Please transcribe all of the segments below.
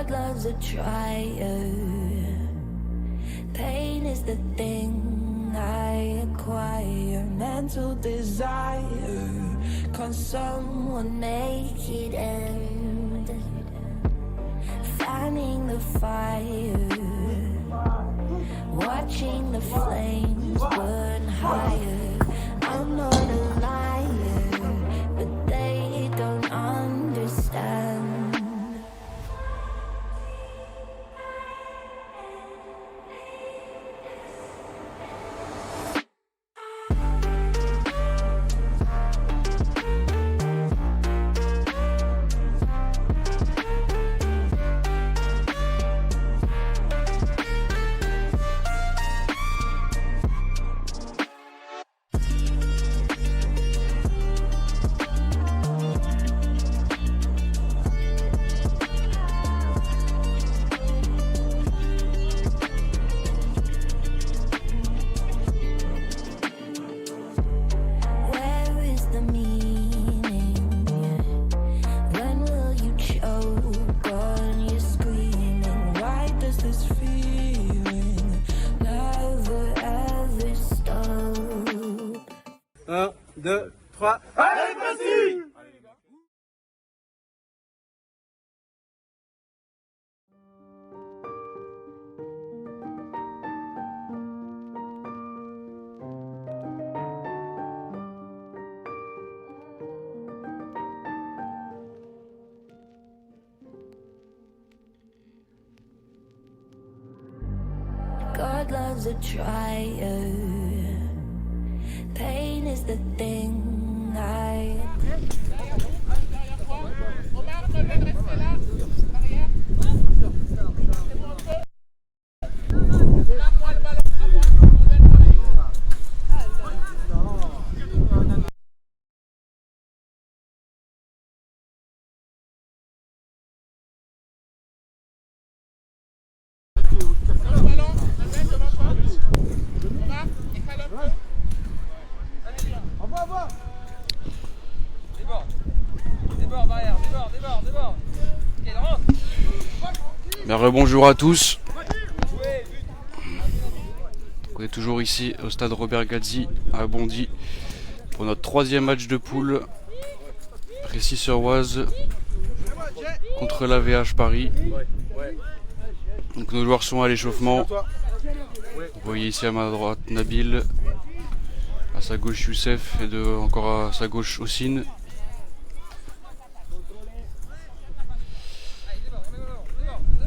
God loves a trier. Pain is the thing I acquire. Mental desire. Can someone make it end? Fanning the fire. Watching the flames burn higher. I'm not a liar, but they don't understand. Un, deux, trois. Allez, vas-y! God loves a trier. Pain is the thing I. Rebonjour à tous. On est toujours ici au stade Robert Gazzi à Bondy pour notre troisième match de poule. Précy-sur-Oise contre l'AVH Paris. Donc nos joueurs sont à l'échauffement. Vous voyez ici à ma droite Nabil, à sa gauche Youssef et encore à sa gauche Ossine.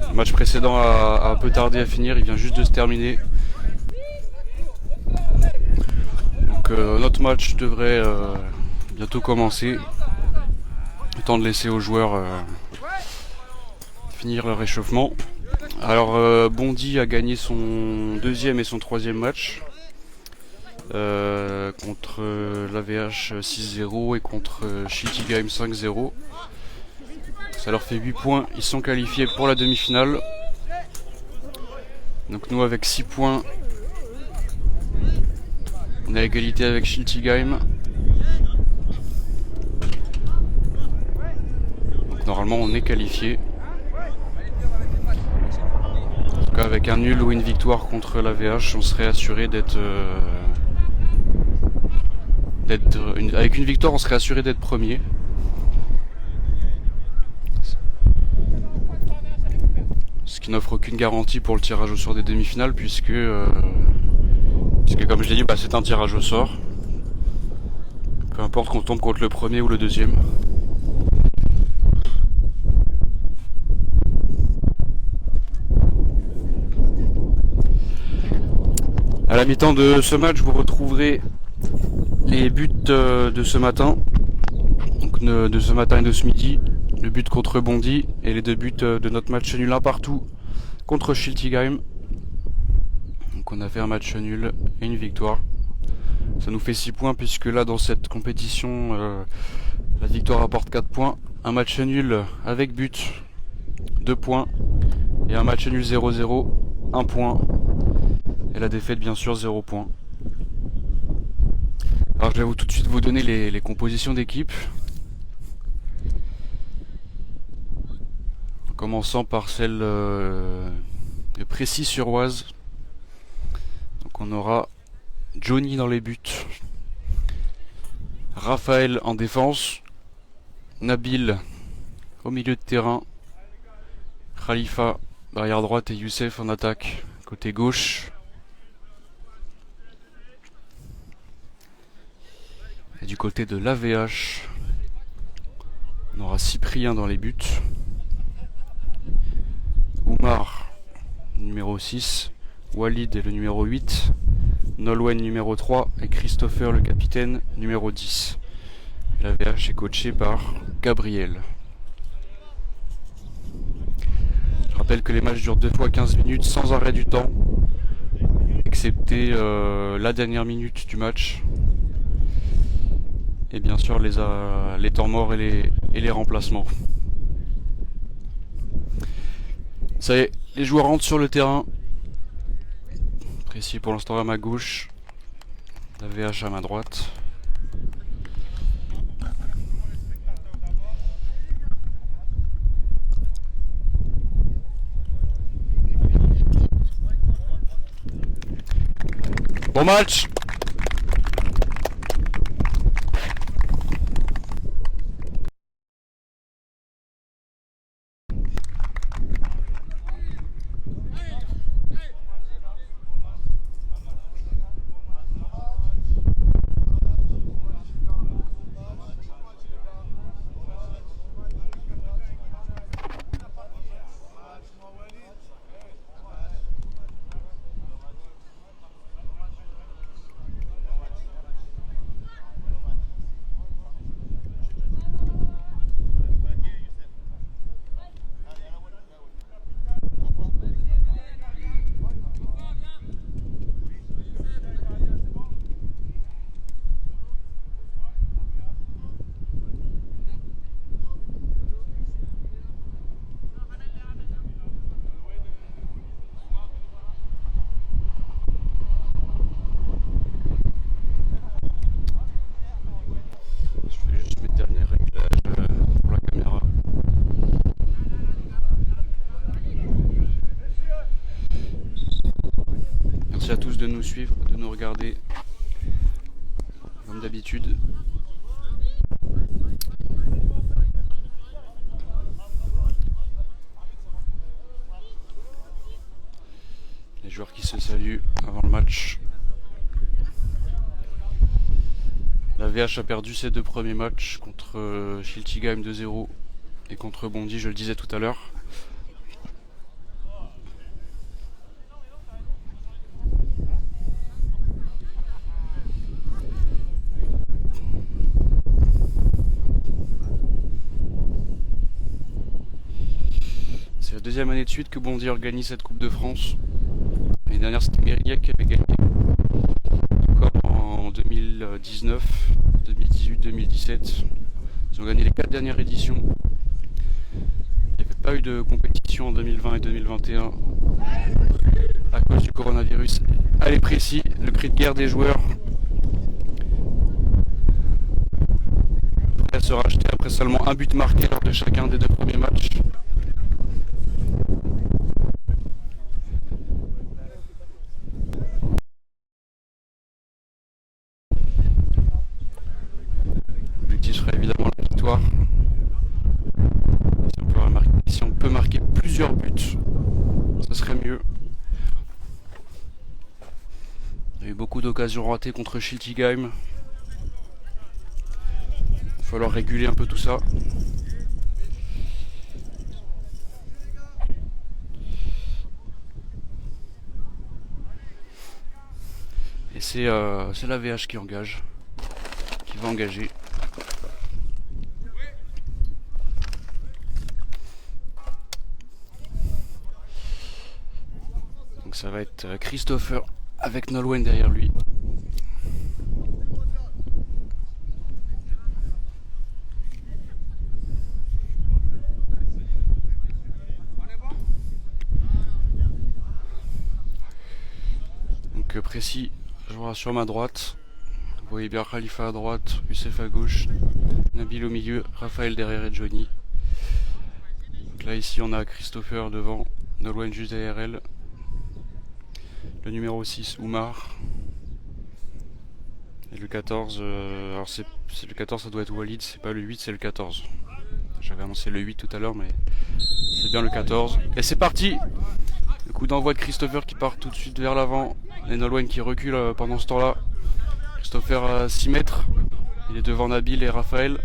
Le match précédent a un peu tardé à finir, il vient juste de se terminer. Donc notre match devrait bientôt commencer. Le temps de laisser aux joueurs finir leur échauffement. Alors Bondy a gagné son deuxième et son troisième match contre l'AVH 6-0 et contre Shitty Game 5-0. Ça leur fait 8 points, ils sont qualifiés pour la demi-finale. Donc nous avec 6 points, on est à égalité avec Shitty Game. Donc normalement on est qualifié. En tout cas avec un nul ou une victoire contre la VH, on serait assuré avec une victoire on serait assuré d'être premier. Ce qui n'offre aucune garantie pour le tirage au sort des demi-finales puisque comme je l'ai dit, c'est un tirage au sort. Peu importe qu'on tombe contre le premier ou le deuxième. À la mi-temps de ce match, vous retrouverez les buts de ce matin. Donc de ce matin et de ce midi. Le but contre Bondy et les 2 buts de notre match nul 1 partout contre Shitty Game. Donc on a fait un match nul et une victoire. Ça nous fait 6 points puisque là dans cette compétition la victoire apporte 4 points. Un match nul avec but 2 points et un match nul 0-0 1 point. Et la défaite bien sûr 0 points. Alors je vais tout de suite vous donner les compositions d'équipe. commençant par celle de Précy-sur-Oise. Donc on aura Johnny dans les buts, Raphaël en défense, Nabil au milieu de terrain, Khalifa arrière droite et Youssef en attaque côté gauche. Et du côté de l'AVH, on aura Cyprien dans les buts, Oumar numéro 6, Walid le numéro 8, Nolwenn numéro 3 et Christopher le capitaine numéro 10. L'AVH est coaché par Gabriel. Je rappelle que les matchs durent 2 fois 15 minutes sans arrêt du temps, excepté la dernière minute du match. Et bien sûr les temps morts et les remplacements. Ça y est, les joueurs rentrent sur le terrain. Précis pour l'instant à ma gauche, la VH à ma droite. Bon match! Merci à tous de nous suivre, de nous regarder, comme d'habitude. Les joueurs qui se saluent avant le match. La VH a perdu ses 2 premiers matchs contre Schiltigheim 2-0 et contre Bondy, je le disais tout à l'heure. C'est la 2e année de suite que Bondy organise cette Coupe de France. L'année dernière, c'était Mérignac qui avait gagné. Encore en 2019, 2018, 2017. Ils ont gagné les 4 dernières éditions. Il n'y avait pas eu de compétition en 2020 et 2021 à cause du coronavirus. Allez, Précis, le cri de guerre des joueurs. Prêt à se racheter après seulement un but marqué lors de chacun des 2 premiers matchs. L'objectif serait évidemment la victoire. Si on peut marquer plusieurs buts, ce serait mieux. Il y a eu beaucoup d'occasions ratées contre Schiltigheim. Il va falloir réguler un peu tout ça. Et c'est la VH qui engage, qui va engager. Donc ça va être Christopher avec Nolwenn derrière lui. Donc Précis jouera sur ma droite. Vous voyez bien Khalifa à droite, Youssef à gauche, Nabil au milieu, Raphaël derrière et Johnny. Donc Là ici on a Christopher devant, Nolwenn juste derrière elle. Le numéro 6, Oumar. Et le 14, alors c'est le 14, ça doit être Walid, c'est pas le 8, c'est le 14. J'avais annoncé le 8 tout à l'heure, mais c'est bien le 14. Et c'est parti! Le coup d'envoi de Christopher qui part tout de suite vers l'avant. Et Nolwenn qui recule pendant ce temps-là. Christopher à 6 mètres. Il est devant Nabil et Raphaël.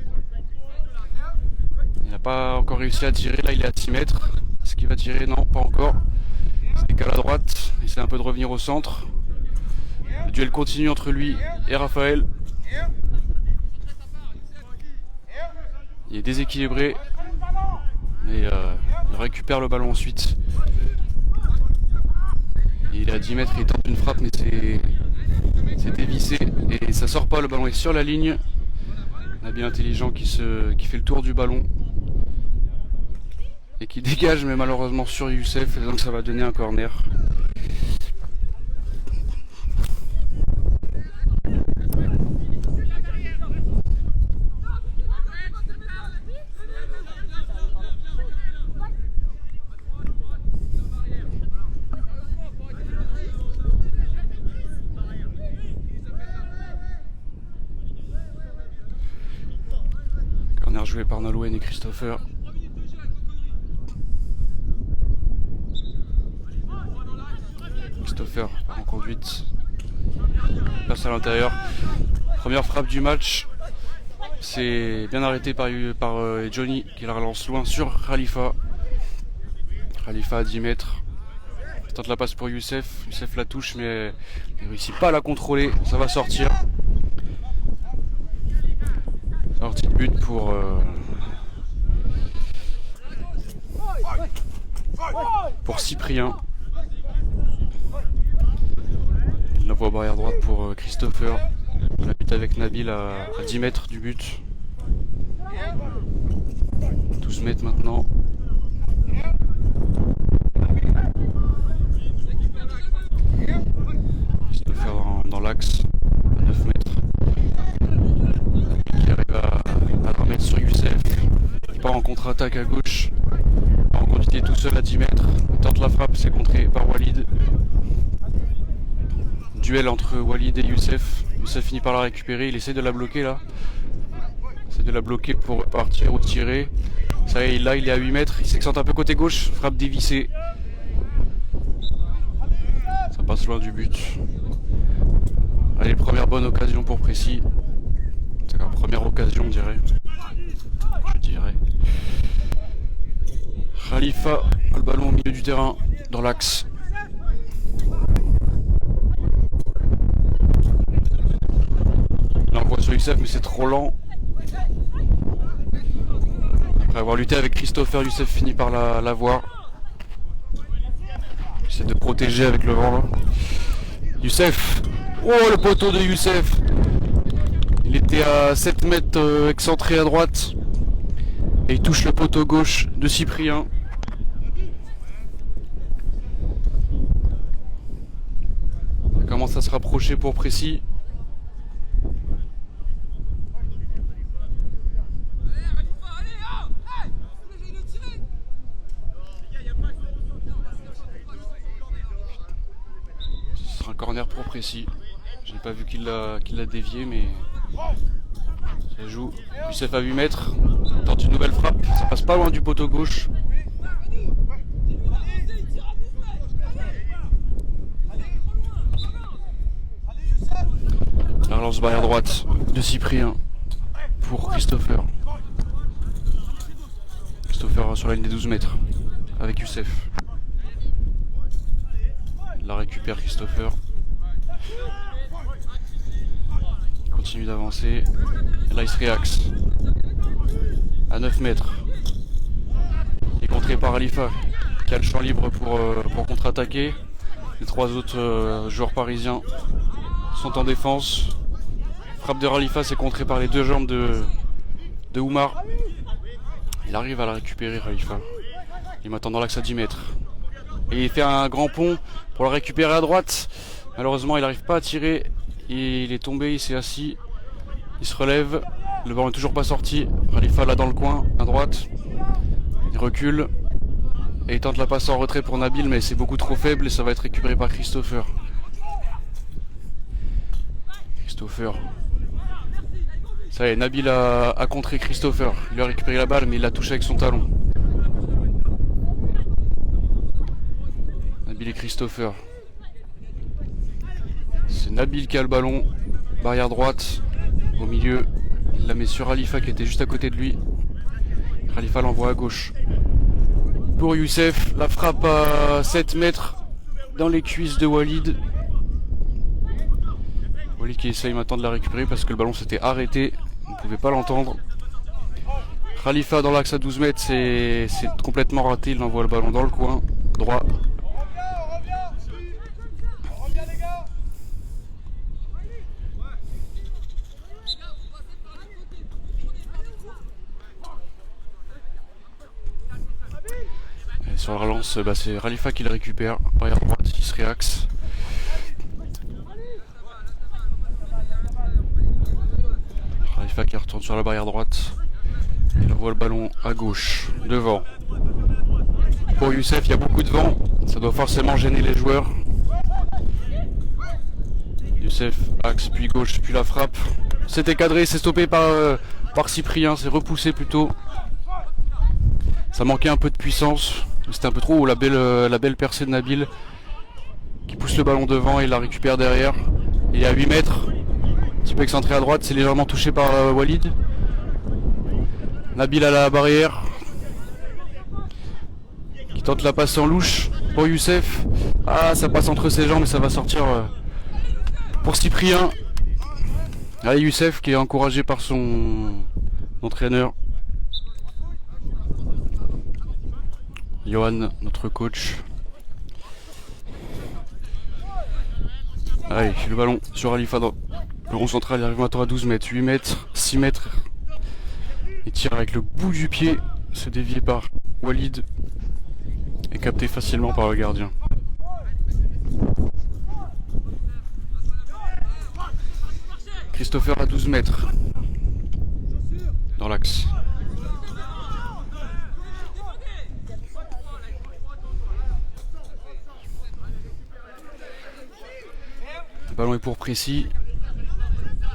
Il n'a pas encore réussi à tirer, là il est à 6 mètres. Est-ce qu'il va tirer? Non, pas encore. Il se décale à droite, il essaie un peu de revenir au centre. Le duel continue entre lui et Raphaël. Il est déséquilibré. Et il récupère le ballon ensuite. Et il est à 10 mètres, il tente une frappe mais c'est dévissé. Et ça sort pas, le ballon est sur la ligne. Nabil intelligent qui fait le tour du ballon. Et qui dégage mais malheureusement sur Youssef, et donc ça va donner un corner. Corner joué par Nolwenn et Christopher. Christopher en conduite, passe à l'intérieur. Première frappe du match, c'est bien arrêté par Johnny qui la relance loin sur Khalifa. Khalifa à 10 mètres. Il tente la passe pour Youssef. Youssef la touche mais il ne réussit pas à la contrôler. Ça va sortir. Sortie de but pour Cyprien. La voie barrière droite pour Christopher. La but avec Nabil à 10 mètres du but. 12 mètres maintenant. Christopher dans l'axe à 9 mètres. Qui arrive à remettre sur Youssef. Il part en contre-attaque à gauche. En quantité tout seul à 10 mètres. Il tente la frappe, c'est contré par Walid. Duel entre Walid et Youssef. Youssef finit par la récupérer, il essaie de la bloquer là. Il essaie de la bloquer pour partir ou tirer. Ça y est, là il est à 8 mètres, il s'excente un peu côté gauche, frappe dévissée. Ça passe loin du but. Allez, première bonne occasion pour Précis. C'est la première occasion, je dirais. Khalifa, le ballon au milieu du terrain, dans l'axe. L'envoi sur Youssef mais c'est trop lent. Après avoir lutté avec Christopher, Youssef finit par la voir. J'essaie de protéger avec le vent là. Youssef. Oh, le poteau de Youssef. Il était à 7 mètres excentré à droite. Et il touche le poteau gauche de Cyprien. Ça commence à se rapprocher pour Précis. Ce sera un corner pour Précis. Je n'ai pas vu qu'il l'a dévié, mais ça joue. Youssef à 8 mètres. Tente une nouvelle frappe. Ça passe pas loin du poteau gauche. La relance barrière droite de Cyprien pour Christopher. Christopher sur la ligne des 12 mètres avec Youssef. Il la récupère Christopher. Il continue d'avancer. Et là il se réaxe. À 9 mètres. Il est contré par Khalifa qui a le champ libre pour contre-attaquer. Les trois autres joueurs parisiens sont en défense. Frappe de Khalifa, c'est contré par les deux jambes de Oumar. Il arrive à la récupérer Khalifa. Il m'attend dans l'axe à 10 mètres. Et il fait un grand pont pour la récupérer à droite. Malheureusement il n'arrive pas à tirer. Et il est tombé, il s'est assis. Il se relève. Le ballon n'est toujours pas sorti. Khalifa là dans le coin, à droite. Il recule. Et il tente la passe en retrait pour Nabil, mais c'est beaucoup trop faible et ça va être récupéré par Christopher. Ça y est, Nabil a contré Christopher. Il lui a récupéré la balle, mais il l'a touché avec son talon. Nabil et Christopher. C'est Nabil qui a le ballon. Barrière droite. Au milieu. Il la met sur Khalifa qui était juste à côté de lui. Khalifa l'envoie à gauche. Pour Youssef, la frappe à 7 mètres dans les cuisses de Walid. Walid qui essaye maintenant de la récupérer parce que le ballon s'était arrêté. On ne pouvait pas l'entendre. Khalifa dans l'axe à 12 mètres, c'est complètement raté. Il envoie le ballon dans le coin droit. Et sur la relance, c'est Khalifa qui le récupère. Barrière droite, il se réaxe. Khalifa qui retourne sur la barrière droite. Il envoie le ballon à gauche, devant. Pour Youssef, il y a beaucoup de vent. Ça doit forcément gêner les joueurs. Youssef, axe, puis gauche, puis la frappe. C'était cadré, c'est stoppé par Cyprien. C'est repoussé plutôt. Ça manquait un peu de puissance. C'était un peu trop haut, la belle percée de Nabil. Qui pousse le ballon devant et la récupère derrière. Et à 8 mètres. Un petit peu excentré à droite, c'est légèrement touché par Walid. Nabil à la barrière. Qui tente la passe en louche pour Youssef. Ah, ça passe entre ses jambes et ça va sortir pour Cyprien. Allez, Youssef qui est encouragé par son entraîneur. Johan, notre coach. Allez, le ballon sur Khalifa dans le rond central, il arrive maintenant à 12 mètres, 8 mètres, 6 mètres. Il tire avec le bout du pied, c'est dévié par Walid et capté facilement par le gardien. Christopher à 12 mètres dans l'axe. Le ballon est pour Précis.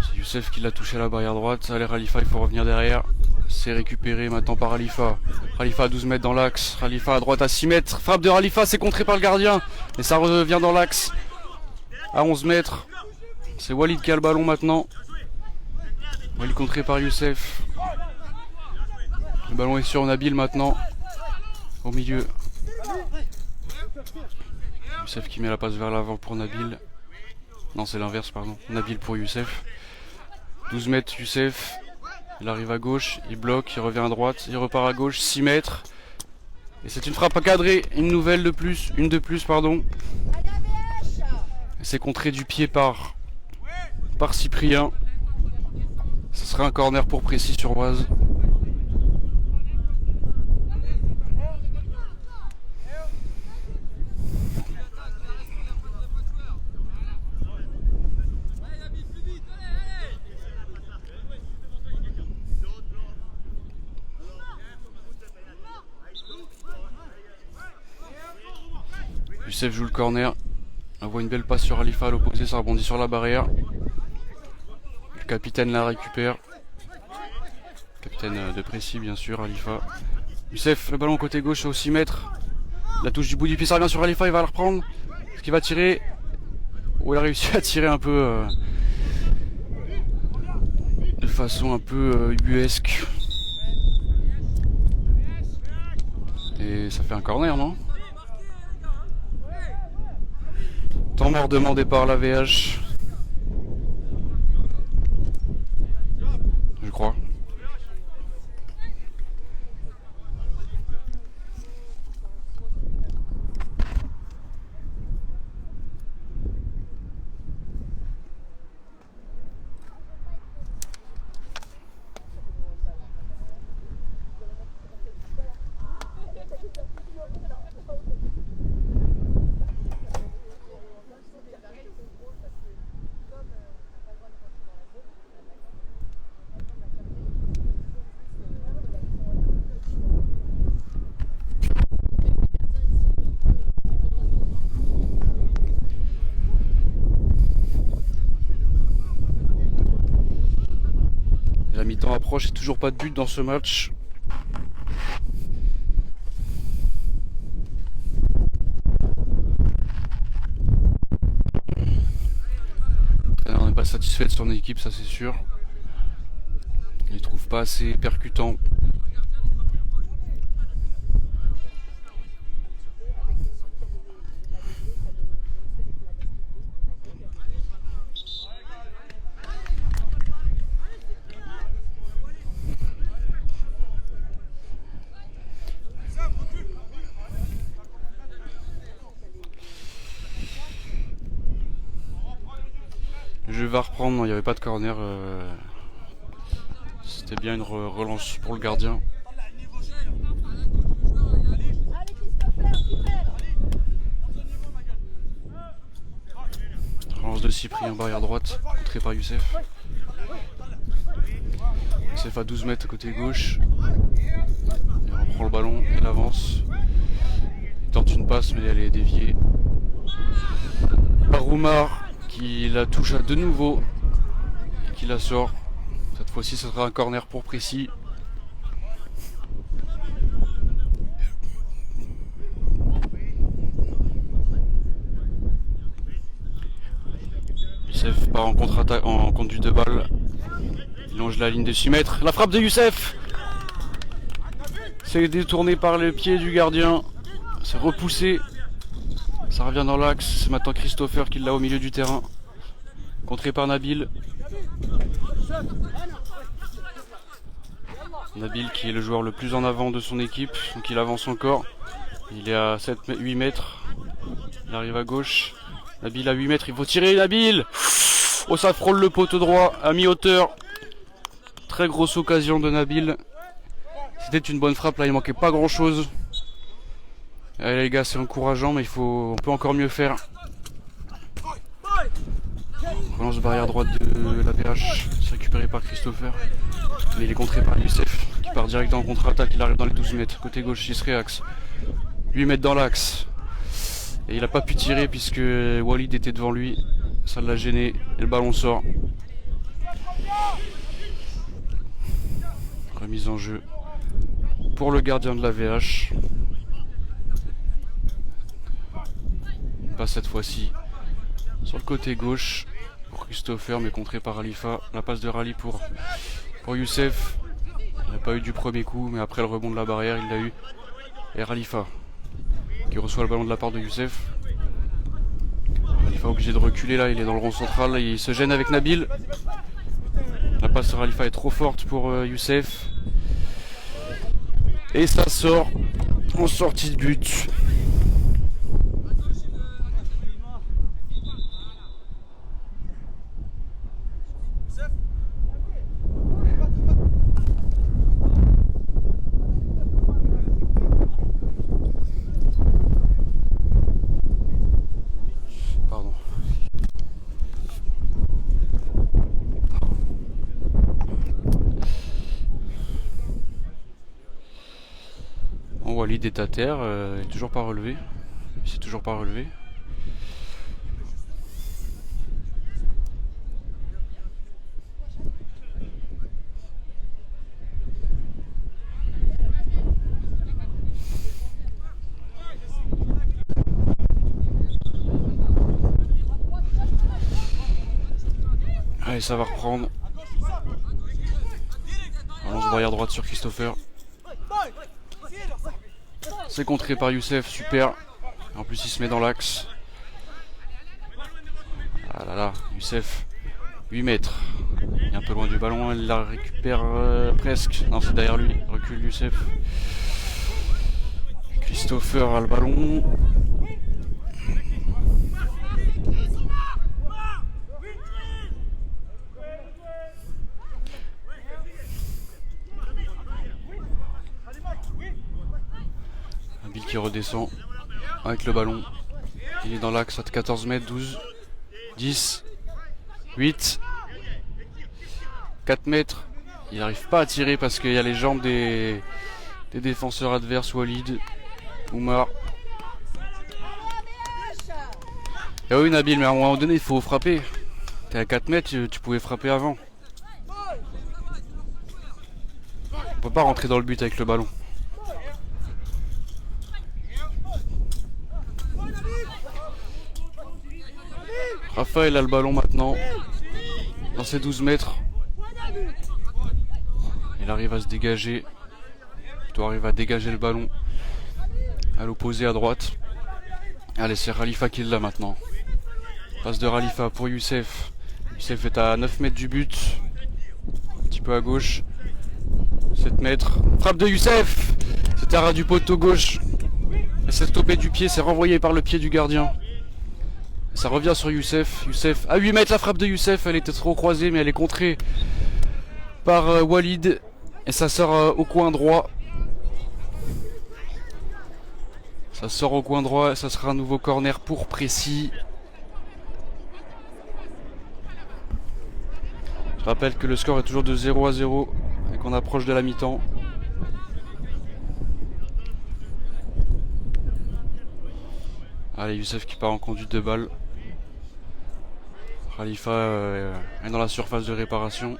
C'est Youssef qui l'a touché à la barrière droite. Allez, Khalifa, il faut revenir derrière. C'est récupéré maintenant par Khalifa. Khalifa à 12 mètres dans l'axe. Khalifa à droite à 6 mètres. Frappe de Khalifa, c'est contré par le gardien. Et ça revient dans l'axe. À 11 mètres. C'est Walid qui a le ballon maintenant. Walid contré par Youssef. Le ballon est sur Nabil maintenant. Au milieu. Youssef qui met la passe vers l'avant pour Nabil. Non, c'est l'inverse, pardon. Nabil pour Youssef. 12 mètres, Youssef. Il arrive à gauche, il bloque, il revient à droite, il repart à gauche, 6 mètres. Et c'est une frappe cadrée, une de plus, pardon. C'est contré du pied par Cyprien. Ce sera un corner pour Précis sur Oise. Youssef joue le corner, envoie une belle passe sur Khalifa à l'opposé, ça rebondit sur la barrière. Le capitaine la récupère. Capitaine de Précis bien sûr, Khalifa. Youssef, le ballon côté gauche au 6 mètres. La touche du bout du pied, ça revient sur Khalifa, il va la reprendre. Est-ce qu'il va tirer? Ou il a réussi à tirer un peu de façon un peu ubuesque. Et ça fait un corner, non? Temps mort demandé par la VH. Je crois. mi-temps approche et toujours pas de but dans ce match. On n'est pas satisfait de son équipe, ça c'est sûr. Il ne trouve pas assez percutant. Le jeu va reprendre, non, il n'y avait pas de corner. C'était bien une relance pour le gardien. Relance de Cyprien, barrière droite, contré par Youssef. Youssef à 12 mètres côté gauche. Il reprend le ballon, il avance. Il tente une passe mais elle est déviée par Roumar qui la touche à de nouveau et qui la sort. Cette fois-ci ce sera un corner pour Précis. Youssef part en contre-attaque, en conduite de balle. Il longe la ligne de 6 mètres. La frappe de Youssef! C'est détourné par le pied du gardien. C'est repoussé. Ça revient dans l'axe. C'est maintenant Christopher qui l'a au milieu du terrain. Contré par Nabil. Nabil qui est le joueur le plus en avant de son équipe. Donc il avance encore. Il est à 8 mètres. Il arrive à gauche. Nabil à 8 mètres. Il faut tirer Nabil! Oh, ça frôle le poteau droit à mi-hauteur. Très grosse occasion de Nabil. C'était une bonne frappe, là il manquait pas grand chose. Allez les gars, c'est encourageant mais on peut encore mieux faire. Relance barrière droite de la PH, c'est récupéré par Christopher. Mais il est contré par Youssef qui part direct en contre-attaque, il arrive dans les 12 mètres. Côté gauche, il se réaxe. 8 mètres dans l'axe. Et il n'a pas pu tirer puisque Walid était devant lui. Ça l'a gêné et le ballon sort. Remise en jeu pour le gardien de la VH. Pas cette fois-ci sur le côté gauche pour Christopher mais contré par Khalifa. La passe de Rally pour Youssef. Il n'a pas eu du premier coup mais après le rebond de la barrière il l'a eu. Et Khalifa qui reçoit le ballon de la part de Youssef. Khalifa obligé de reculer là, il est dans le rond central, il se gêne avec Nabil. La passe de Khalifa est trop forte pour Youssef. Et ça sort en sortie de but. Pardon. Walid est à terre, il est toujours pas relevé. Il s'est toujours pas relevé. Allez, ça va reprendre. Allons barrière droite sur Christopher. C'est contré par Youssef, super. En plus il se met dans l'axe. Ah là là, Youssef, 8 mètres. Il est un peu loin du ballon, il la récupère presque. Non, c'est derrière lui, recule Youssef. Christopher a le ballon. Nabil qui redescend avec le ballon. Il est dans l'axe à 14 mètres, 12, 10, 8, 4 mètres. Il n'arrive pas à tirer parce qu'il y a les jambes des défenseurs adverses. Walid, Oumar. Et oui Nabil, mais à un moment donné il faut frapper. T'es à 4 mètres, tu pouvais frapper avant. peut pas rentrer dans le but avec le ballon. Raphaël a le ballon maintenant. Dans ses 12 mètres. Il arrive à se dégager. Il doit arriver à dégager le ballon. À l'opposé à droite. Allez, c'est Khalifa qui l'a maintenant. Passe de Khalifa pour Youssef. Youssef est à 9 mètres du but. Un petit peu à gauche. 7 mètres. Frappe de Youssef. C'était à ras du poteau gauche. Et c'est stoppé du pied. C'est renvoyé par le pied du gardien. Ça revient sur Youssef. Youssef à 8 mètres, la frappe de Youssef. Elle était trop croisée, mais elle est contrée par Walid. Et ça sort au coin droit. Ça sort au coin droit. Et ça sera un nouveau corner pour Précy. Je rappelle que le score est toujours de 0-0 et qu'on approche de la mi-temps. Allez, Youssef qui part en conduite de balle. Khalifa est dans la surface de réparation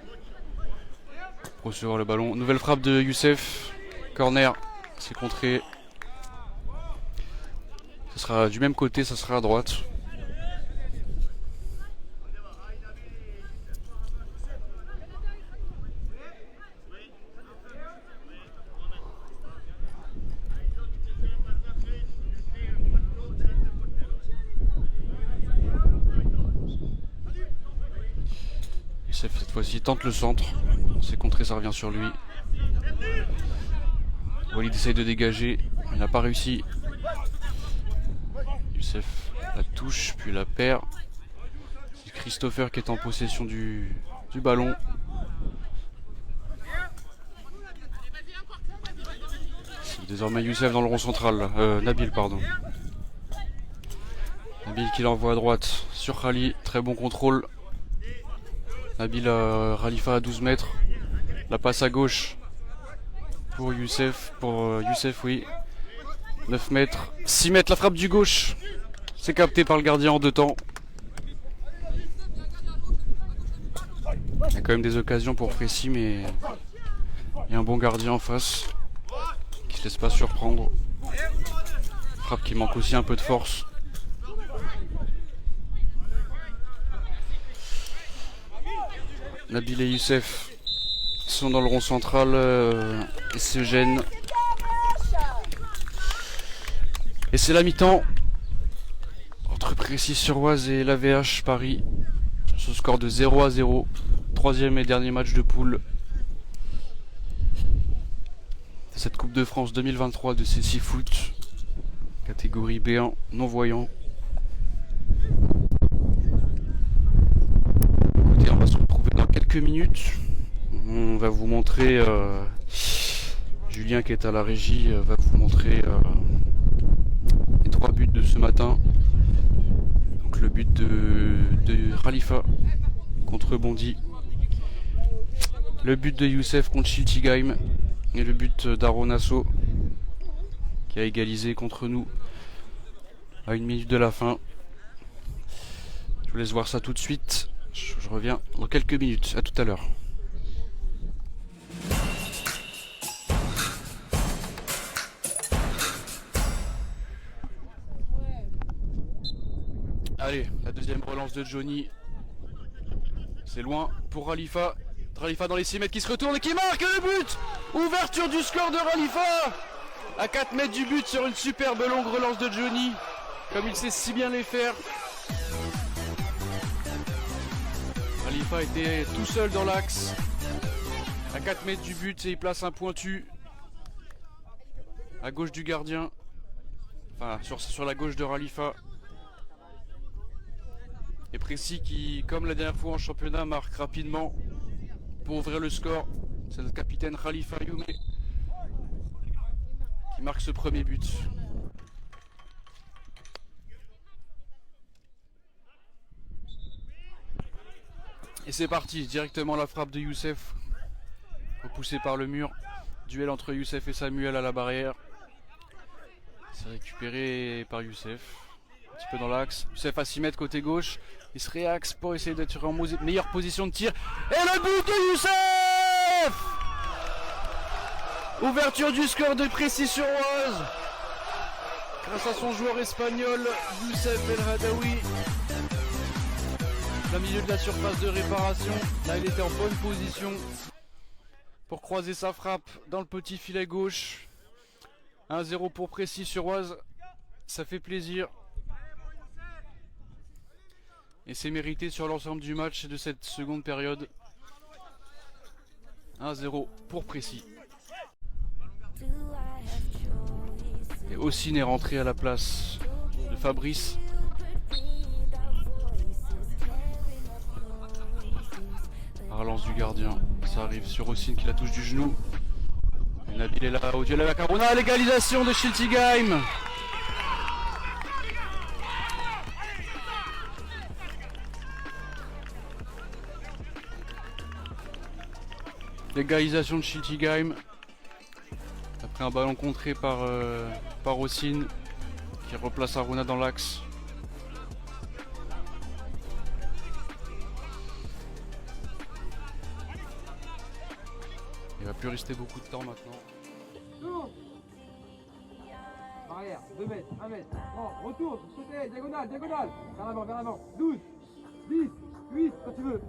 pour recevoir le ballon. Nouvelle frappe de Youssef. Corner, c'est contré. Ce sera du même côté, ça sera à droite. Cette fois-ci tente le centre, c'est contré, ça revient sur lui. Walid essaye de dégager, il n'a pas réussi. Youssef la touche, puis la perd. C'est Christopher qui est en possession du ballon. C'est désormais Youssef dans le rond central, Nabil pardon. Nabil qui l'envoie à droite sur Khali, très bon contrôle. Nabil Khalifa à 12 mètres. La passe à gauche pour Youssef. Oui. 9 mètres. 6 mètres, la frappe du gauche. C'est capté par le gardien en 2 temps. Il y a quand même des occasions pour Précy, mais il y a un bon gardien en face qui ne se laisse pas surprendre. Frappe qui manque aussi un peu de force. Nabil et Youssef sont dans le rond central et se gênent. Et c'est la mi-temps entre Précy-sur-Oise et l'AVH Paris. Ce score de 0-0. Troisième et dernier match de poule. Cette Coupe de France 2023 de CC Foot. Catégorie B1 non-voyant. Écoutez, on va se retrouver dans quelques minutes. On va vous montrer, Julien qui est à la régie va vous montrer les 3 buts de ce matin. Donc le but de Khalifa contre Bondy, le but de Youssef contre Chiltigaim et le but d'Aronasso qui a égalisé contre nous à 1 minute de la fin. Je vous laisse voir ça tout de suite. Je reviens dans quelques minutes. À tout à l'heure. Allez, la deuxième relance de Johnny. C'est loin pour Khalifa. Khalifa dans les 6 mètres qui se retourne et qui marque le but. Ouverture du score de Khalifa à 4 mètres du but sur une superbe longue relance de Johnny, comme il sait si bien les faire. Khalifa était tout seul dans l'axe à 4 mètres du but et il place un pointu à gauche du gardien, enfin sur la gauche de Khalifa. Et Précy qui, comme la dernière fois en championnat, marque rapidement pour ouvrir le score. C'est le capitaine Khalifa Youmé qui marque ce premier but. Et c'est parti, directement la frappe de Youssef, repoussé par le mur. Duel entre Youssef et Samuel à la barrière. C'est récupéré par Youssef. Un petit peu dans l'axe. Youssef à 6 mètres côté gauche. Il se réaxe pour essayer d'être en meilleure position de tir. Et le but de Youssef! Ouverture du score de Précy-sur-Oise grâce à son joueur espagnol Youssef El Hadaoui. Au milieu de la surface de réparation, là il était en bonne position pour croiser sa frappe dans le petit filet gauche. 1-0 pour Précy-sur-Oise, ça fait plaisir. Et c'est mérité sur l'ensemble du match et de cette seconde période. 1-0 pour Précy. Et Ossine est rentré à la place de Fabrice. Relance du gardien, ça arrive sur Ossine qui la touche du genou. Et Nabil est là au duel avec Aruna, l'égalisation de Schiltigheim. L'égalisation de Schiltigheim après un ballon contré par Ossine qui replace Aruna dans l'axe. Il va plus rester beaucoup de temps maintenant. Arrière, 2 mètres, 1 mètre. Oh, retour, sauter, diagonale, diagonale. Vers l'avant. 12, 10, 8, quand tu veux.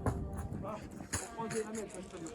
Ah, on prend 1 mètre, ça nous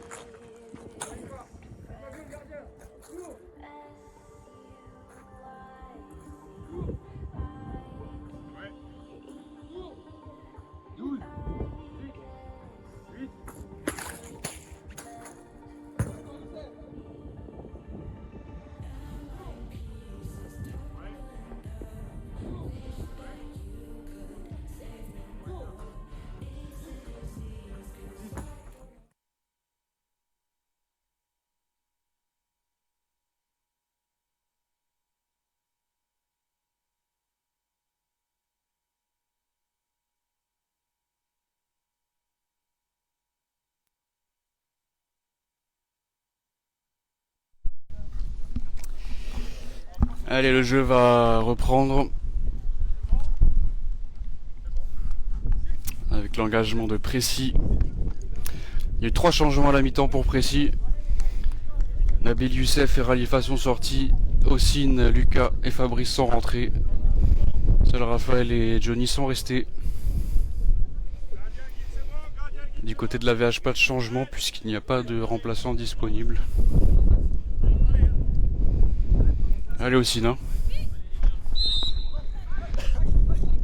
Allez, le jeu va reprendre avec l'engagement de Précy. Il y a eu 3 changements à la mi-temps pour Précy. Nabil, Youssef et Ralifa sont sortis. Ossine, Lucas et Fabrice sont rentrés. Seuls Raphaël et Johnny sont restés. Du côté de la VH, pas de changement puisqu'il n'y a pas de remplaçant disponible. Allez Ossine, hein.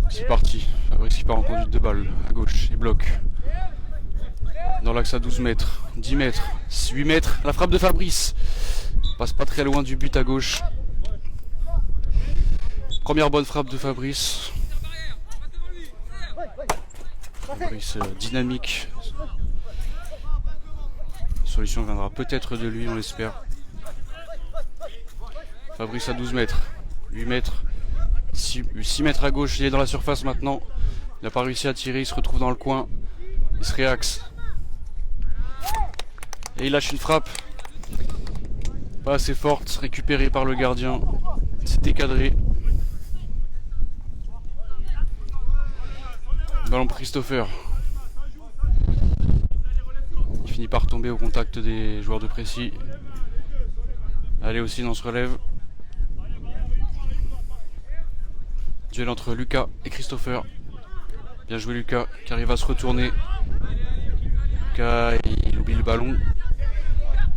C'est parti. Fabrice qui part en conduite de balle à gauche et bloque. Dans l'axe à 12 mètres, 10 mètres, 8 mètres. La frappe de Fabrice. Passe pas très loin du but à gauche. Première bonne frappe de Fabrice. Fabrice dynamique. La solution viendra peut-être de lui, on l'espère. Fabrice à 12 mètres, 8 mètres, 6 mètres à gauche, il est dans la surface maintenant. Il n'a pas réussi à tirer, il se retrouve dans le coin. Il se réaxe. Et il lâche une frappe. Pas assez forte, récupérée par le gardien. C'était cadré. Ballon pour Christopher. Il finit par tomber au contact des joueurs de Précy. Allez aussi, on se relève. Duel entre Lucas et Christopher. Bien joué Lucas qui arrive à se retourner. Lucas, il oublie le ballon.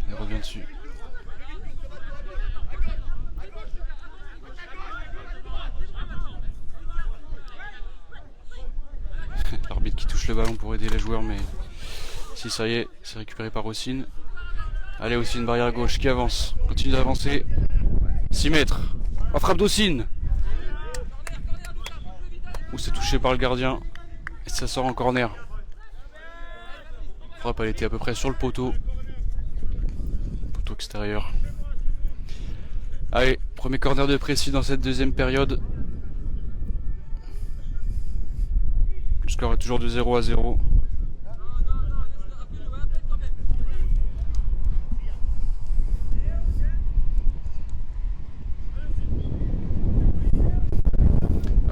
Il revient dessus. L'arbitre qui touche le ballon pour aider les joueurs, mais si ça y est, c'est récupéré par Ossine. Allez Ossine, barrière gauche qui avance. Continue d'avancer. 6 mètres. La frappe d'Ossine. Où c'est touché par le gardien. Et ça sort en corner. La frappe elle était à peu près sur le poteau. Poteau extérieur. Allez, premier corner de Précy dans cette deuxième période. Le score est toujours de 0-0.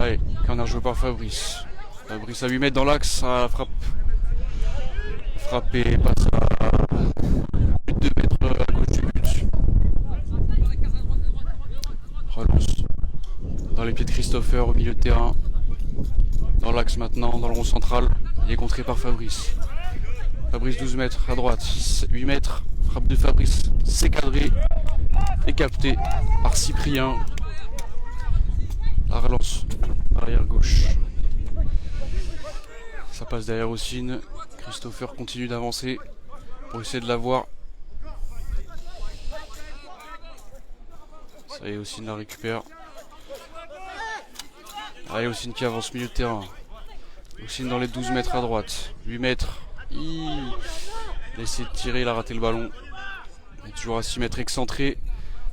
Allez, corner joué par Fabrice. Fabrice à 8 mètres dans l'axe, la frappe. Frappe et passe à 2 mètres à gauche du but. Dans les pieds de Christopher au milieu de terrain. Dans l'axe maintenant, dans le rond central. Il est contré par Fabrice. Fabrice 12 mètres à droite, 8 mètres. Frappe de Fabrice, c'est cadré et capté par Cyprien. La relance arrière gauche. Ça passe derrière Ossine. Christopher continue d'avancer pour essayer de l'avoir. Ça y est, Ossine la récupère. Allez, Ossine qui avance milieu de terrain. Ossine dans les 12 mètres à droite. 8 mètres. Il a essayé de tirer, il a raté le ballon. Il est toujours à 6 mètres excentré.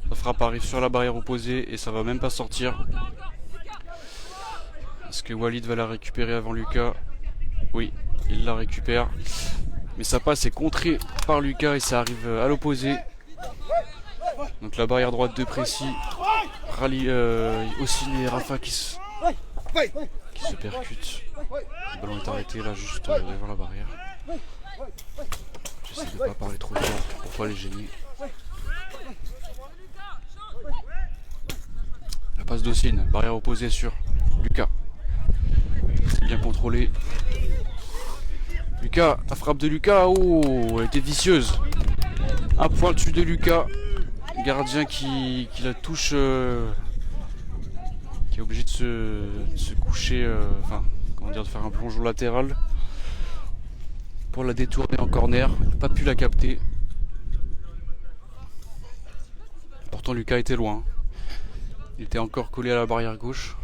La frappe arrive sur la barrière opposée et ça va même pas sortir. Est-ce que Walid va la récupérer avant Lucas? Oui, il la récupère. Mais ça passe est contré par Lucas et ça arrive à l'opposé. Donc la barrière droite de Précis. Rallye Ossine et Rafa qui se percutent. Le ballon est arrêté là juste devant la barrière. J'essaie de pas parler trop fort pour pas les gêner. La passe d'Ossine, barrière opposée sur Lucas. C'est bien contrôlé. Lucas, la frappe de Lucas, oh, elle était vicieuse. Un point dessus de Lucas. Le gardien qui la touche, qui est obligé de se coucher, enfin, comment dire, de faire un plongeon latéral pour la détourner en corner. Il n'a pas pu la capter. Pourtant Lucas était loin. Il était encore collé à la barrière gauche.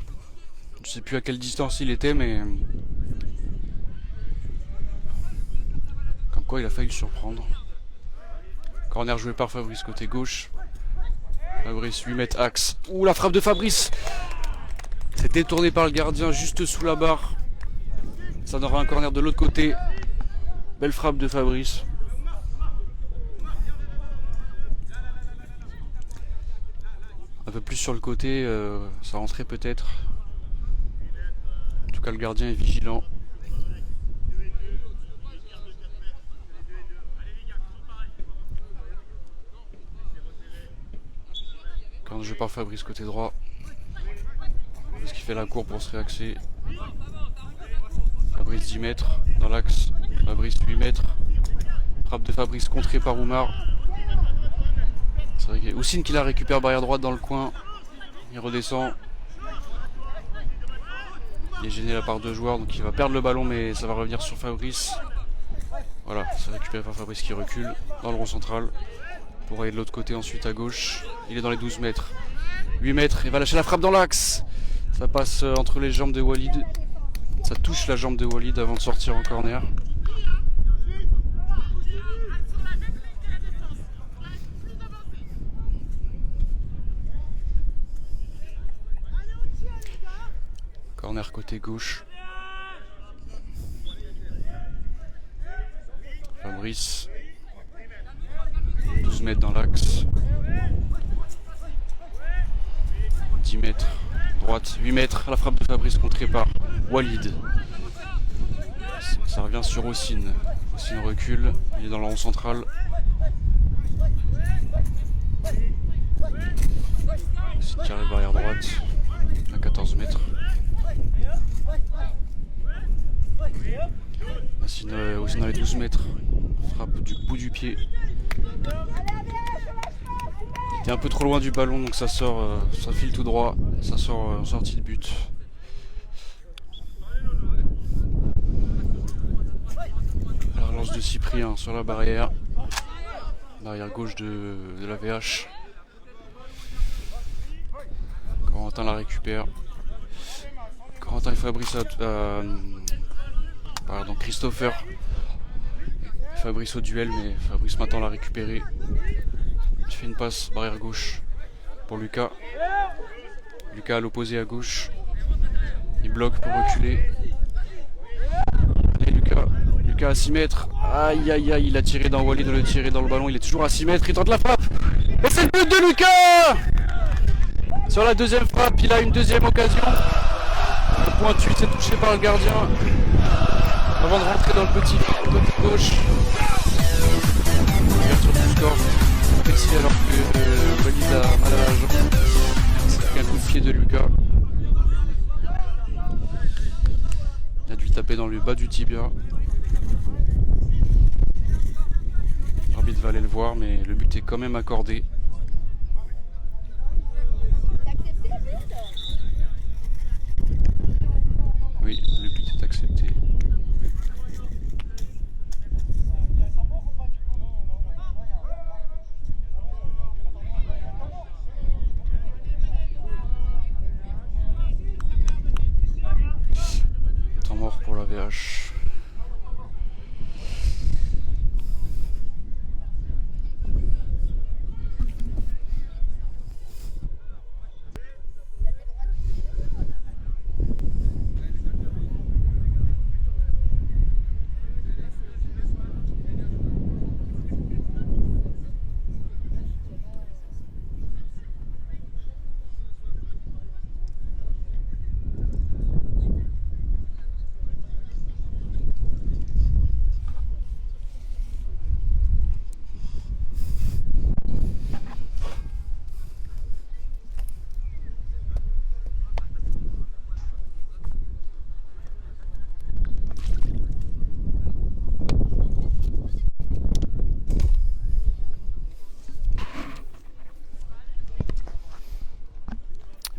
Je sais plus à quelle distance il était, mais comme quoi il a failli le surprendre. Corner joué par Fabrice côté gauche. Fabrice 8 mètres axe. Ouh, la frappe de Fabrice. C'est détourné par le gardien juste sous la barre. Ça aura un corner de l'autre côté. Belle frappe de Fabrice. Un peu plus sur le côté, ça rentrait peut-être. En tout cas, le gardien est vigilant. Quand je pars Fabrice côté droit. Fabrice qui fait la cour pour se réaxer. Fabrice 10 mètres dans l'axe. Fabrice 8 mètres. Frappe de Fabrice contrée par Oumar. C'est vrai qu'il y a Ossine qui la récupère barrière droite dans le coin. Il redescend. Il est gêné là par deux joueurs, donc il va perdre le ballon, mais ça va revenir sur Fabrice. Voilà, c'est récupéré par Fabrice qui recule dans le rond central. Pour aller de l'autre côté ensuite à gauche. Il est dans les 12 mètres. 8 mètres, il va lâcher la frappe dans l'axe. Ça passe entre les jambes de Walid. Ça touche la jambe de Walid avant de sortir en corner. Corner côté gauche. Fabrice. 12 mètres dans l'axe. 10 mètres. Droite. 8 mètres. La frappe de Fabrice contrée par Walid. Ça revient sur Ossine. Ossine recule. Il est dans le rond central. Ossine qui arrive barrière droite. À 14 mètres. Ossine dans les 12 mètres. Frappe du bout du pied. Il était un peu trop loin du ballon, donc ça sort, ça file tout droit. Ça sort en sortie de but. La relance de Cyprien sur la barrière. Barrière gauche de la VH. Corentin la récupère. Corentin et Fabrice pardon, Christopher. Fabrice au duel, mais Fabrice maintenant l'a récupéré. Il fait une passe barrière gauche pour Lucas. Lucas à l'opposé à gauche. Il bloque pour reculer. Allez Lucas. Lucas à 6 mètres. Aïe aïe aïe, il a tiré dans Walid, de le tirer dans le ballon. Il est toujours à 6 mètres. Il tente la frappe. Et c'est le but de Lucas. Sur la deuxième frappe, il a une deuxième occasion. Le pointu, c'est touché par le gardien. Avant de rentrer dans le petit côté gauche. Ouverture du score. Précis alors que Walid a mal à la jambe. C'est un coup de pied de Lucas. bas du tibia. L'arbitre va aller le voir, mais le but est quand même accordé. Oui, le but est accepté. Temps mort pour la VH.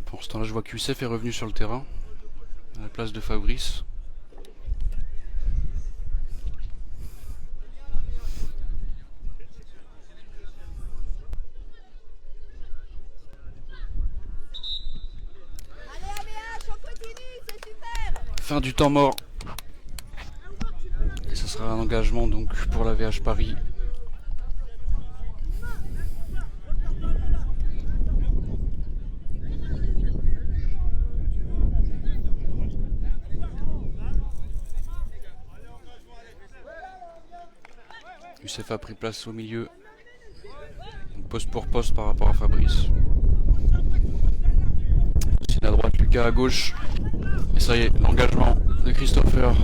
Pour ce temps-là, je vois que Youssef est revenu sur le terrain, à la place de Fabrice. Fin du temps mort. Et ce sera un engagement donc pour la VH Paris. Youssef a pris place au milieu, poste pour poste par rapport à Fabrice. Lucien à droite, Lucas à gauche. Et ça y est, l'engagement de Christopher.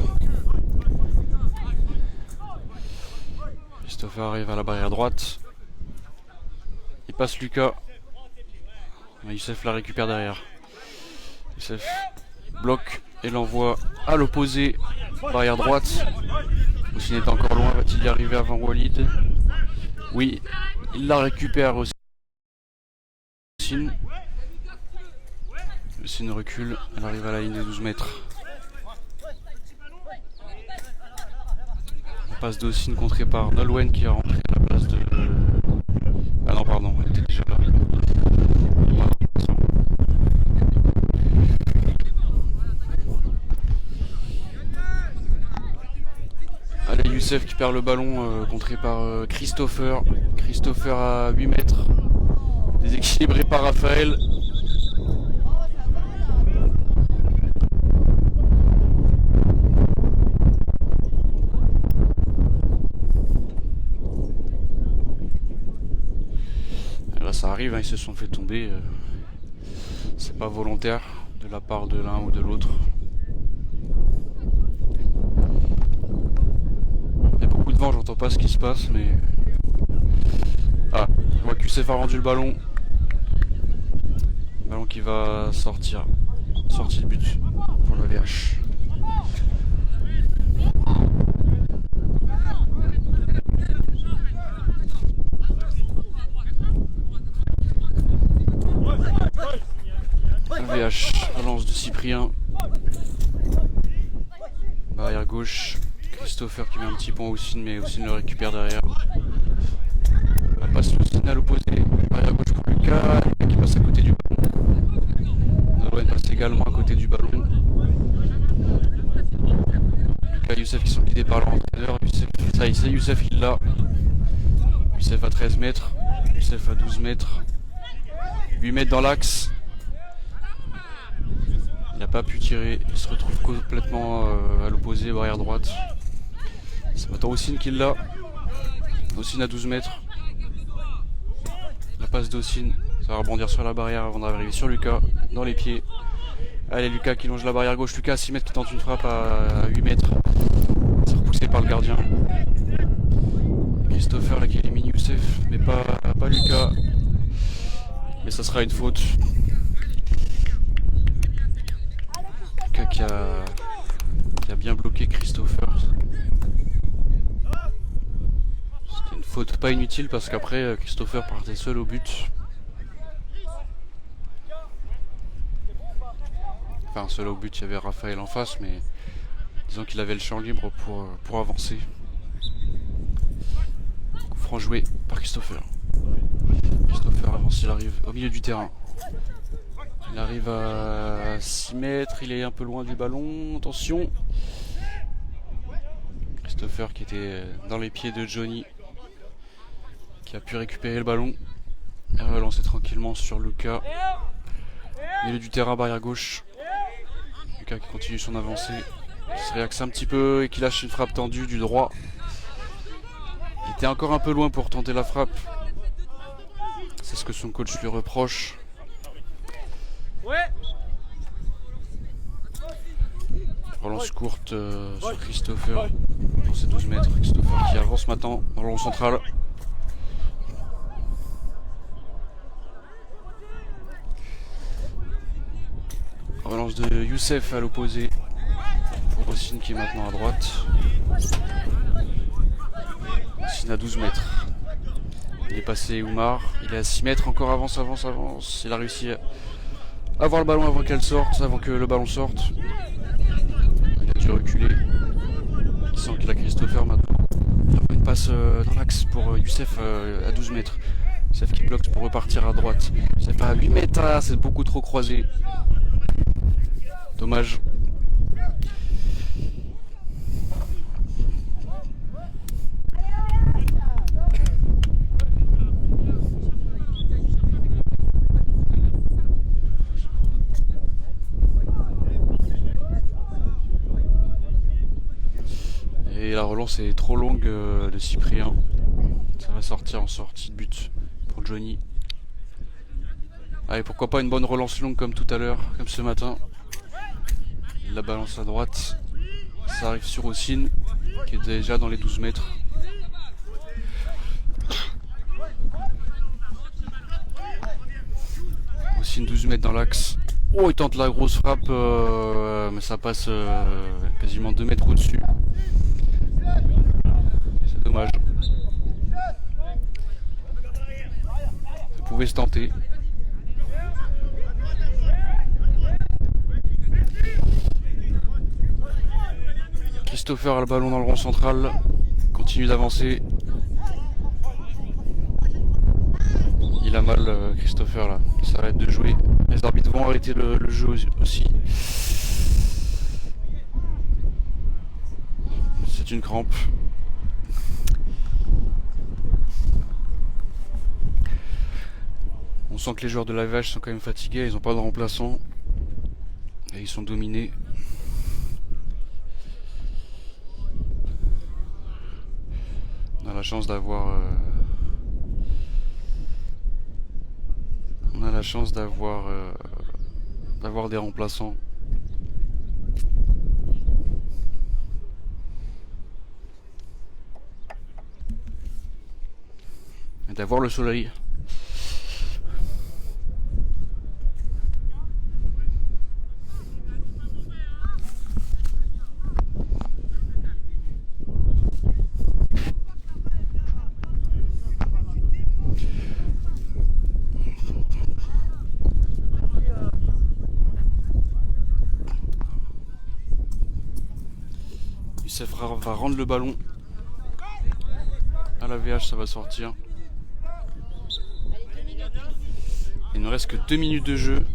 Christopher arrive à la barrière droite. Il passe Lucas. Youssef la récupère derrière. Youssef bloque et l'envoie à l'opposé. Barrière droite. Lucien est encore loin, va-t-il y arriver avant Walid? Oui, il la récupère aussi. Lucien recule, elle arrive à la ligne des 12 mètres. On passe d'Ossine contrée par Nolwenn qui a rentré à la place de... Ah non pardon, elle était déjà là. Allez, Youssef qui perd le ballon, contré par Christopher. Christopher à 8 mètres. Déséquilibré par Raphaël. Et là ça arrive, hein, ils se sont fait tomber. C'est pas volontaire de la part de l'un ou de l'autre. Il y a beaucoup de vent, j'entends pas ce qui se passe, mais... Ah, je vois que Youssef a rendu le ballon. Le ballon qui va sortir. Sortie de but pour le VH. Le VH, relance de Cyprien. Barrière gauche. Christopher qui met un petit pont à Oussine, mais Oussine le récupère derrière. Elle passe Oussine à l'opposé. Barrière gauche pour Lucas. Lucas qui passe à côté du ballon. Nolwenn passe également à côté du ballon. Lucas et Youssef qui sont guidés par leur entraîneur. Youssef, ça y est, c'est Youssef qui l'a. Youssef à 13 mètres. Youssef à 12 mètres. 8 mètres dans l'axe. Il n'a pas pu tirer. Il se retrouve complètement à l'opposé, barrière droite. C'est maintenant Oussine qui l'a. Oussine à 12 mètres. La passe d'Oussine. Ça va rebondir sur la barrière avant d'arriver sur Lucas. Dans les pieds. Allez, Lucas qui longe la barrière gauche. Lucas à 6 mètres qui tente une frappe à 8 mètres. C'est repoussé par le gardien. Christopher là qui élimine Youssef. Mais pas Lucas. Mais ça sera une faute. Lucas qui a bien bloqué Christopher. C'était une faute pas inutile parce qu'après Christopher partait seul au but. Enfin seul au but, il y avait Raphaël en face, mais disons qu'il avait le champ libre pour avancer. Coup franc joué par Christopher. Christopher avance, il arrive au milieu du terrain. Il arrive à 6 mètres, il est un peu loin du ballon, attention. Christopher qui était dans les pieds de Johnny, qui a pu récupérer le ballon et relancer tranquillement sur Lucas. Milieu du terrain, barrière gauche. Lucas qui continue son avancée, qui se réaxe un petit peu et qui lâche une frappe tendue du droit. Il était encore un peu loin pour tenter la frappe. C'est ce que son coach lui reproche. Relance courte sur Christopher pour ses 12 mètres. Christopher qui avance maintenant dans le rond central. Relance de Youssef à l'opposé pour Bossine qui est maintenant à droite. Bossine à 12 mètres. Il est passé Oumar. Il est à 6 mètres encore, avance. Il a réussi à avoir le ballon avant qu'elle sorte, avant que le ballon sorte. Il a dû reculer. Il sent qu'il a Christopher maintenant. Une passe dans l'axe pour Youssef à 12 mètres. Youssef qui bloque pour repartir à droite. Youssef à 8 mètres, c'est beaucoup trop croisé. Dommage. Et la relance est trop longue de Cyprien. Ça va sortir en sortie de but pour Johnny. Allez, pourquoi pas une bonne relance longue comme tout à l'heure, comme ce matin. Il la balance à droite. Ça arrive sur Ossine, qui est déjà dans les 12 mètres. Ossine 12 mètres dans l'axe. Oh, il tente la grosse frappe, mais ça passe quasiment 2 mètres au-dessus. C'est dommage. Ça pouvait se tenter. Christopher a le ballon dans le rond central, continue d'avancer. Il a mal Christopher là, il s'arrête de jouer. Les arbitres vont arrêter le jeu aussi. C'est une crampe. On sent que les joueurs de la VH sont quand même fatigués, ils n'ont pas de remplaçant. Et ils sont dominés. On a la chance d'avoir d'avoir des remplaçants. Et d'avoir le soleil. Youssef va rendre le ballon à la VH, ça va sortir. Il ne reste que 2 minutes de jeu.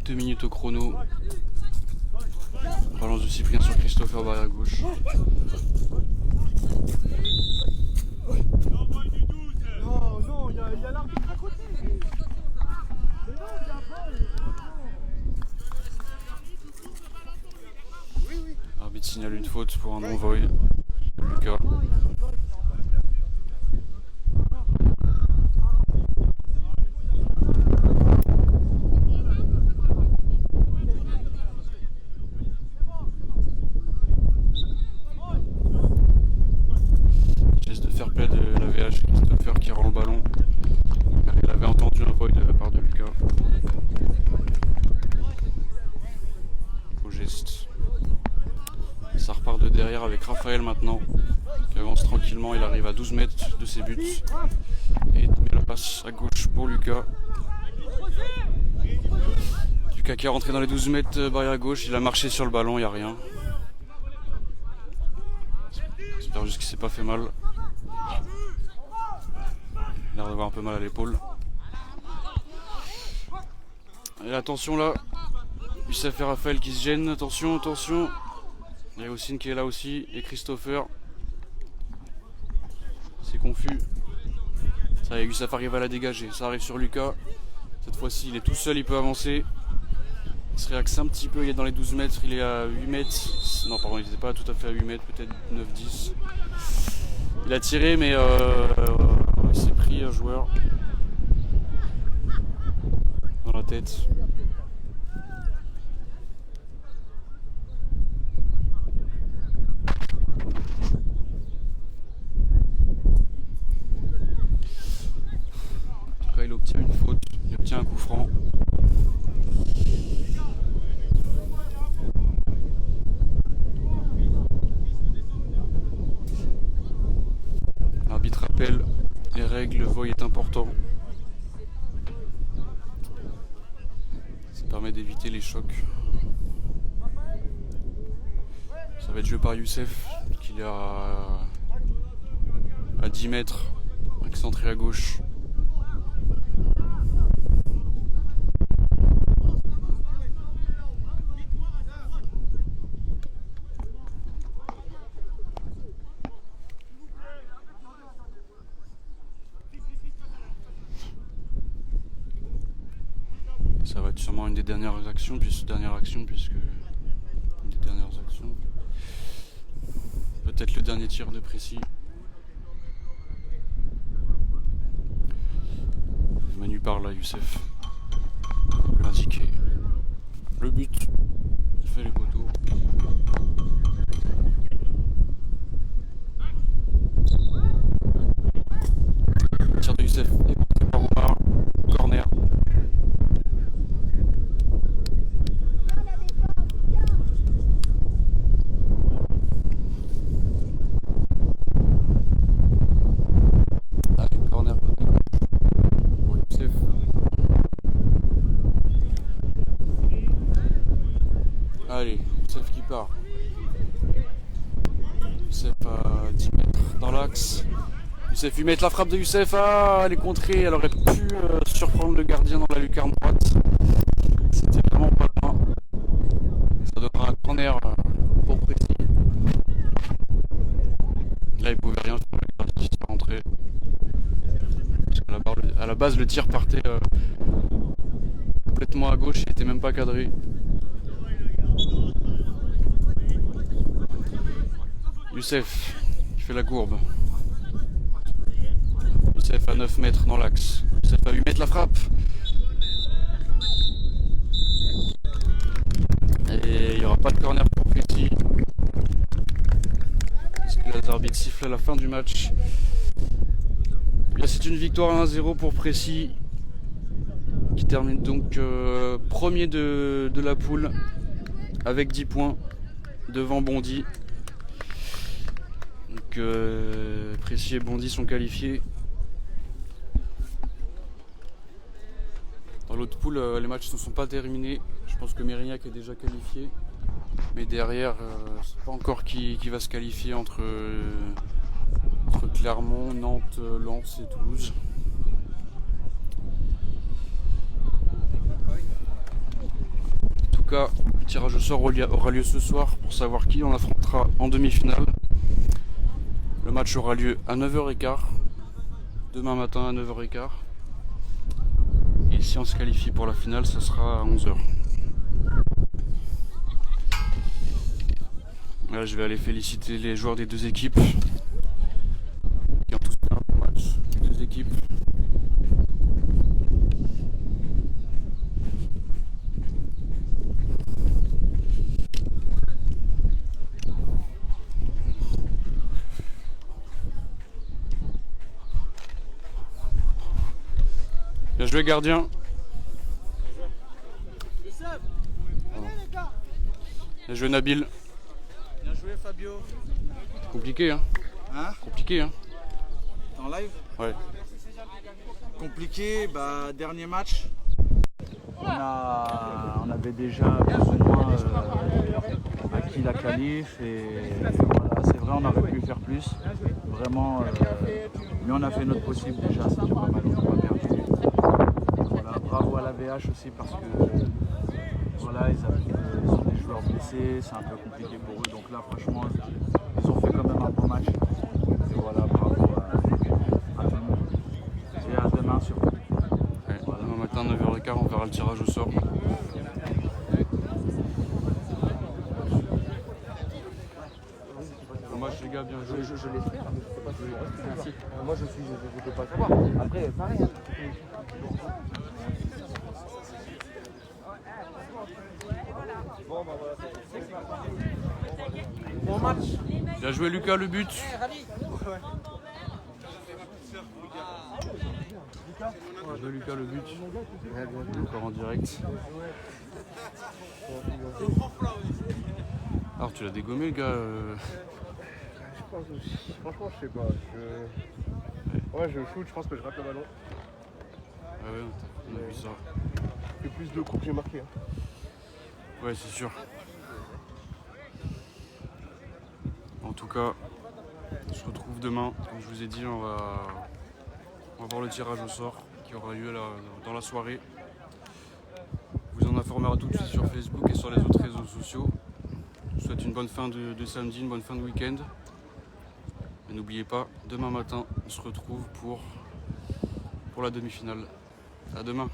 2 minutes au chrono. Relance de Cyprien sur Christopher barrière gauche. Non, il y a l'arbitre à côté. L'arbitre signale une faute pour un non-void. Lucas. Geste de fair play de la VH, Christopher qui rend le ballon. Il avait entendu un void de la part de Lucas. Beau geste. maintenant. Il avance tranquillement, il arrive à 12 mètres de ses buts. Et il met la passe à gauche pour Lucas. Lucas qui est rentré dans les 12 mètres, barrière à gauche, il a marché sur le ballon, il n'y a rien. J'espère juste qu'il s'est pas fait mal. Il a l'air d'avoir un peu mal à l'épaule. Et attention là, Youssef et Raphaël qui se gênent, attention, attention. Il y a Houssine qui est là aussi, et Christopher. C'est confus. Ça y est, Youssef arrive à la dégager, ça arrive sur Lucas. Cette fois-ci, il est tout seul, il peut avancer. Il se réaxe un petit peu, il est dans les 12 mètres, il est à 8 mètres. Non, pardon, il n'était pas tout à fait à 8 mètres, peut-être 9-10. Il a tiré, mais il s'est pris un joueur dans la tête. Après, il obtient une faute, il obtient un coup franc. L'arbitre rappelle les règles, le volley est important. Ça permet d'éviter les chocs. Ça va être joué par Youssef, qui est à 10 mètres, excentré à gauche. Ça va être sûrement une des dernières actions, puisque peut-être le dernier tir de Précy. Manu par là, Youssef. L'indiqué. Le but. Il fait les poteaux. Tir de Youssef. Et par Omar. Corner. Allez, Youssef qui part. Youssef à 10 mètres dans l'axe. Youssef lui met la frappe de Youssef. Ah, elle est contrée. Elle aurait pu surprendre le gardien dans la lucarne droite. C'était vraiment pas loin. Ça donnera un corner pour Précy. Là, il pouvait rien faire. Le gardien qui s'est rentré. Parce qu'à la base, le tir partait complètement à gauche. Il n'était même pas cadré. Youssef qui fait la courbe. Youssef à 9 mètres dans l'axe. Youssef à 8 mètres la frappe. Et il n'y aura pas de corner pour Précy. Parce que les arbitres sifflent à la fin du match. Là, c'est une victoire 1-0 pour Précy, qui termine donc premier de la poule avec 10 points devant Bondy. Donc Précy et Bondy sont qualifiés. Dans l'autre poule, les matchs ne sont pas terminés. Je pense que Mérignac est déjà qualifié. Mais derrière, c'est pas encore qui va se qualifier entre Clermont, Nantes, Lens et Toulouse. En tout cas, le tirage au sort aura lieu ce soir pour savoir qui on affrontera en demi-finale. Le match aura lieu à 9h15, demain matin à 9h15. Et si on se qualifie pour la finale, ça sera à 11h. Là, je vais aller féliciter les joueurs des deux équipes qui ont tous fait un bon match. Les deux équipes. Bien joué gardien. Bien joué Nabil. Bien joué Fabio. Compliqué, hein. Hein? Compliqué, hein. En live? Ouais. Compliqué, bah dernier match. On avait déjà plus ou moins acquis la qualif et voilà, c'est vrai on aurait pu faire plus. Vraiment, mais on a fait notre possible déjà, c'est déjà pas mal, on n'a pas perdu. Voilà, bravo à la VH aussi parce que voilà, ils ont des joueurs blessés, c'est un peu compliqué pour eux. Donc là franchement, ils ont fait quand même un bon match. Et voilà, bravo à tout le monde. Et à demain surtout. Ouais. Demain matin, 9h15, on verra le tirage au sort. Bon match les gars, bien joué. Je l'espère, mais je sais pas si je reste. Merci. Moi je peux pas savoir. Après, pareil. Hein. Bon match. Bien joué Lucas, le but. Bien joué Lucas, le but. Encore en direct. Alors tu l'as dégommé le gars. Franchement, je sais pas. Ouais, je shoot, je pense que je rate le ballon. Ah ouais, on a vu ça. C'est plus de coups que j'ai marqué. Hein. Ouais, c'est sûr. En tout cas, on se retrouve demain. Comme je vous ai dit, on va voir le tirage au sort qui aura lieu là, dans la soirée. On vous en informera tout de suite sur Facebook et sur les autres réseaux sociaux. Je vous souhaite une bonne fin de samedi, une bonne fin de week-end. Et n'oubliez pas, demain matin, on se retrouve pour la demi-finale. À demain.